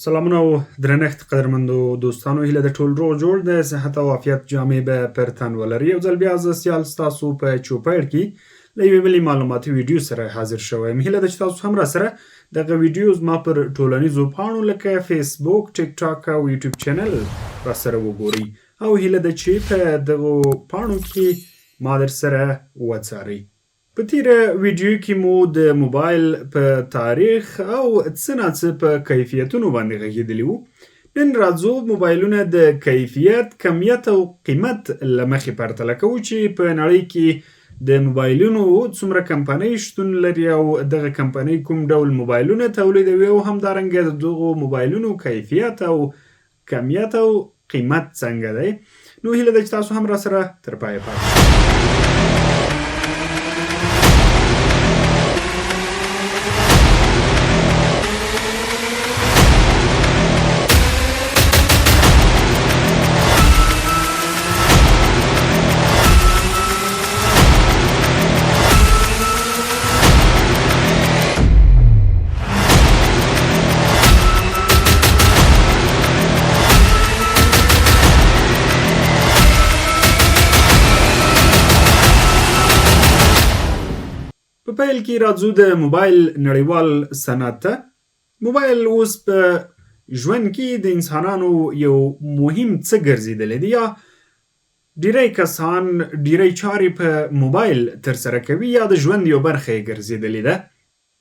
سلامونه او درنښت قدرمندو دوستانو، هیله د ټول روغ جوړ د صحت او عافیت جامې به پر تن ولري. یو ځل بیا زه سیال ستاسو په چوپړ کې له یوې بلې معلوماتي ویډیو سره حاضر شوی یم. هیله ده چې تاسو هم راسره دغه ویډیو زما پر ټولنیزو پاڼو لکه فیسبوک، ټیک ټاک او یوټیوب چینل راسره وګورئ او هیله ده چې په دغو پاڼو کې ما در سره وڅارئ. په تیره ویډیو کې مو د موبایل په تاریخ او څه ناڅه په کیفیتونو باندې غږېدلي وو. نن راځو موبایلونه د کیفیت، کمیت او قیمت له مخې پرتله کوو چې په نړۍ کې د موبایلونو څومره کمپنۍ شتون لري او دغه کمپنۍ کوم ډول موبایلونه تولیدوي او همدارنګه د دغو موبایلونو کیفیت او کمیت او قیمت څنګه دی. نو هیله ده چې تاسو هم راسره تر پایه پاتې په پیل کې راځو د موبایل نړیوال صنعت ته. موبایل اوس په ژوند کې د انسانانو یو مهم څه ګرځېدلی دی، یا ډیری کسان ډیری چارې په موبایل ترسره کوي یا د ژوند یو برخه یې ګرځېدلې ده.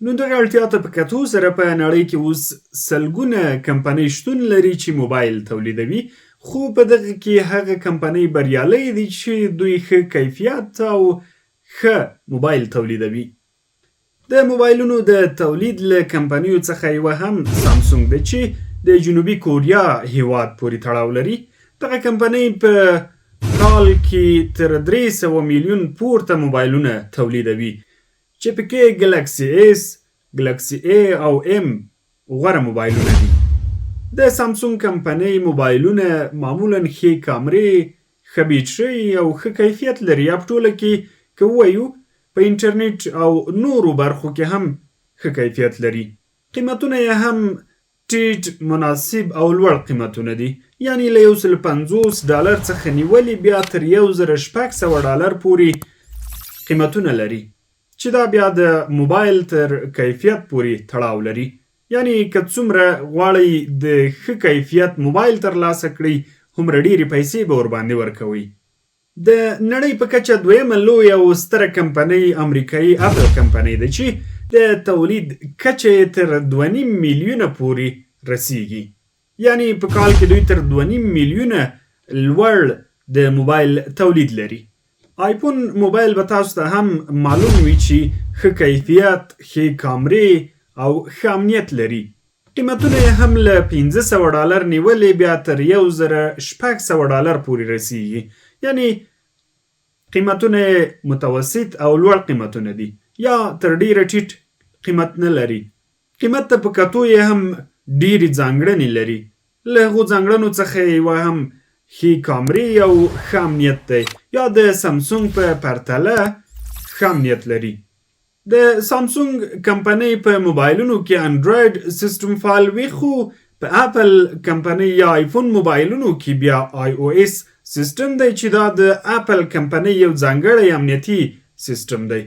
نو دغه اړتیا ته په کتو سره په نړۍ کې اوس سلګونه کمپنۍ شتون لري چې موبایل تولیدوي، خو په دغه کې هغه کمپنۍ بریالۍ دي چې دوی ښه کیفیت او ښه موبایل تولیدوي. د موبایلونو د تولید له کمپنیو څخه یوه هم سامسونګ ده چې د جنوبي کوریا هیواد پورې تړاو لري. دغه کمپنۍ په کال کې تر 300 میلیون پورته موبایلونه تولیدوي چې پکې ګلکسي ایس، ګلکسي ای او ام غوره موبایلونه دي. د سامسونګ کمپنۍ موبایلونه معمولا ښې کامرې، ښه بیټرۍ او ښه کیفیت لري. په ټوله کې که ووایو په انټرنیټ او نورو برخو کې هم ښه کیفیت لري. قیمتونه یې هم ټیټ، مناسب او لوړ قیمتونه دي، یعنی له $150 څخه نیولې بیا تر $1600 پورې قیمتونه لري، چې دا بیا د موبایل تر کیفیت پورې تړاو لري. یعنی که څومره غواړئ د ښه کیفیت موبایل ترلاسه کړئ، هومره ډېرې پیسې به ورباندې ورکوئ. د نړۍ په کچه دویمه لویه او ستره کمپنۍ امریکایي اپل کمپنۍ ده چې د تولید کچه یې تر 2.5 میلیونه پورې رسیږي. یعنی په کال کې دوی تر 2.5 میلیونه لوړ د موبایل تولید لري. آیفون موبایل به تاسو ته هم معلوم وي چې ښه کیفیت، ښې کامرې او ښه امنیت لري. قیمتونه یې هم له $500 نیولې بیا تر $1600 پورې رسیږي. یعنی قیمتونه متوسط او لوړ قیمتونه دي، یا تر ډیره ټیټ قیمت نه لري. قیمت ته په کتو یې هم ډیرې ځانګړنې لري. له هغو ځانګړنو څخه یوه هم ښې کامرې او ښه امنیت دی، یا د سامسونګ په پرتله ښه امنیت لري. د سامسونګ کمپنۍ په موبایلونو کې انډرایډ سیسټم فعال وي، خو په اپل کمپنۍ یا آیفون موبایلونو کې بیا آی او ایس سیسټم دی چې دا د اپل کمپنۍ یو ځانګړی امنیتي سیسټم دی.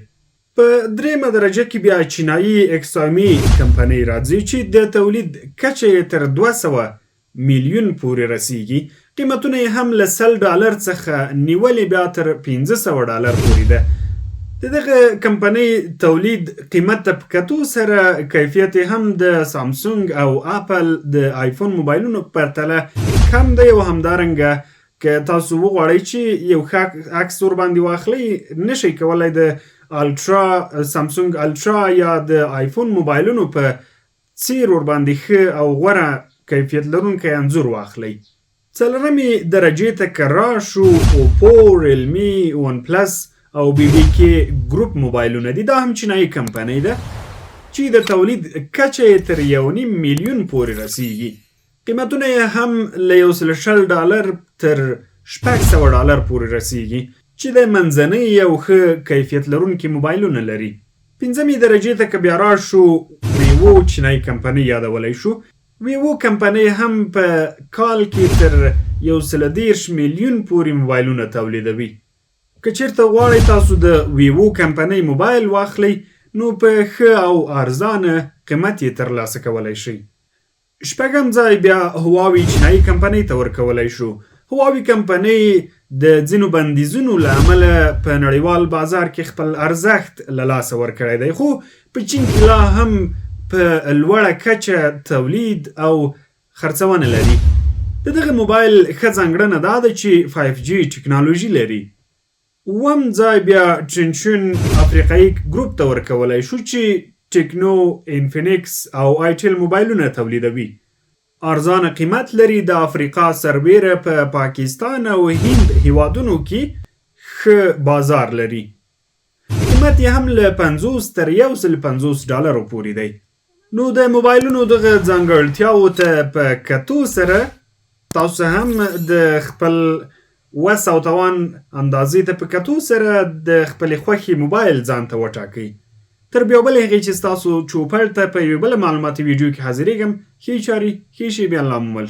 په دریمه درجه کې بیا چینایي اکسایمي کمپنۍ راځي چې د تولید کچه یې تر 200 میلیون پورې رسیږي. قیمتونه یې هم له $100 څخه نیولې بیا تر $500 پورې ده. د دغه کمپنۍ تولید قیمت ته په کتو سره کیفیت هم د سامسونګ او اپل د آیفون موبایلونو په پرتله کم دی. او همدارنګه که تاسو وغواړئ چې یو ښه عکس ورباندې واخلئ، نشئ کولی د سامسونګ الټرا یا د آیفون موبایلونو په څیر ورباندې ښه او غوره کیفیت لرونکی انځور واخلئ. څلورمې درجې ته که راشو، اوپو، ریلمي، ون پلس او بی بی کې ګروپ موبایلونه دي. دا هم چینایي کمپنۍ ده چې د تولید کچه یې تر 1.5 میلیون پورې رسیږي. قیمتونه یې هم له $120 تر $600 پورې رسیږي، چې د منځنۍ او ښه کیفیت لرونکي موبایلونه لري. 5مې درجې ته که بیا راشو، ویوو چینایي کمپنۍ یادولی شو. ویوو کمپنۍ هم په کال کې تر 130 میلیون پورې موبایلونه تولیدوي. که چیرته غواړئ تاسو د ویوو کمپنۍ موبایل واخلئ نو په ښه او ارزانه قیمت یې ترلاسه کولی شئ. شپږم ځای بیا هواوی چینایي کمپنۍ ته ورکولی شو. هواوی کمپنۍ د ځینو بندیزونو له امله په نړیوال بازار کې خپل ارزښت له لاسه ورکړی دی، خو په چین کې لا هم په لوړه کچه تولید او خرڅونه لري. د دغه موبایل ښه ځانګړنه دا ده چې 5G ټکنالوژي لري. اووم ځای بیا چنچون افریقایي ګروپ ته ورکولی شو چې ټکنو، انفینکس او آیټل موبایلونه تولیدوي. ارزانه قیمت لري. د افریقا سربیره په پاکستان او هند هیوادونو کې ښه بازار لري. قیمت یې هم له 50 تر 150 ډالرو پورې دی. نو د موبایلونو دغه ځانګړتیاوو ته په کتو سره تاسو هم د خپل وس او توان اندازې ته په کتو سره د خپلې خوښې موبایل ځان ته وټاکئ. تر بیا بلې هغې چې ستاسو چوپړ ته په یوې بله معلوماتي ویډیو کې حاضرېږم، ښې چارې ښې شی بیا الله مو مل شه.